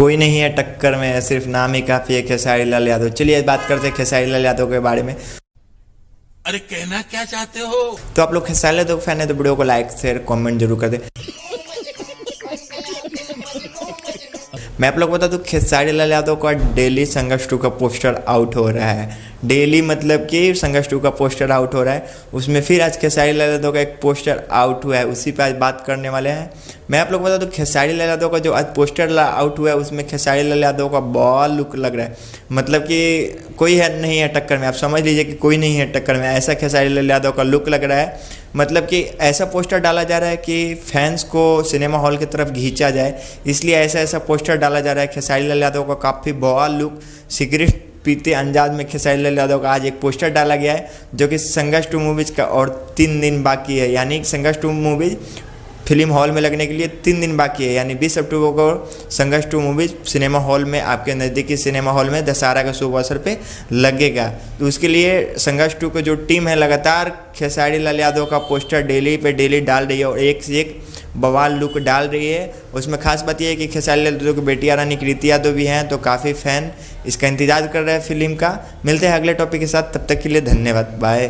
कोई नहीं है टक्कर में, सिर्फ नाम ही काफ़ी है खेसारी लाल यादव। चलिए बात करते हैं खेसारी लाल यादव के बारे में। अरे कहना क्या चाहते हो? तो आप लोग खेसारी लाल यादव फैन है तो वीडियो को लाइक शेयर कमेंट जरूर कर दें। मैं आप लोग बता दूं, खेसारी लाल यादव का डेली संघर्ष 2 का पोस्टर आउट हो रहा है। डेली मतलब कि संघर्ष 2 का पोस्टर आउट हो रहा है, उसमें फिर आज खेसारी लाल यादव का एक पोस्टर आउट हुआ है, उसी पे आज बात करने वाले हैं। मैं आप लोग बता दूं, खेसारी लाल यादव का जो आज पोस्टर आउट हुआ है उसमें खेसारी लाल यादव का बहुत लुक लग रहा है, मतलब कि कोई है नहीं है टक्कर में। आप समझ लीजिए कि कोई नहीं है टक्कर में, ऐसा खेसारी लाल यादव का लुक लग रहा है। मतलब कि ऐसा पोस्टर डाला जा रहा है कि फैंस को सिनेमा हॉल की तरफ खींचा जाए, इसलिए ऐसा ऐसा पोस्टर डाला जा रहा है। खेसारी लाल यादव का काफ़ी बहुत लुक, सिगरेट पीते अंदाज में खेसारी लाल यादव का आज एक पोस्टर डाला गया है, जो कि संघर्ष 2 मूवीज़ का और 3 दिन बाकी है। यानी संघर्ष 2 मूवीज़ फिल्म हॉल में लगने के लिए 3 दिन बाकी है, यानी 20 अक्टूबर को संघर्ष 2 मूवीज सिनेमा हॉल में, आपके नज़दीकी सिनेमा हॉल में दशहरा के शुभ अवसर पे लगेगा। तो उसके लिए संघर्ष 2 की जो टीम है लगातार खेसारी लाल यादव का पोस्टर डेली पे डेली डाल रही है और एक से एक बवाल लुक डाल रही है। उसमें खास बात यह है कि खेसारी लाल यादव की बेटियां रानी कृति यादव भी हैं, तो काफ़ी फैन इसका इंतजार कर रहे हैं फिल्म का। मिलते हैं अगले टॉपिक के साथ, तब तक के लिए धन्यवाद, बाय।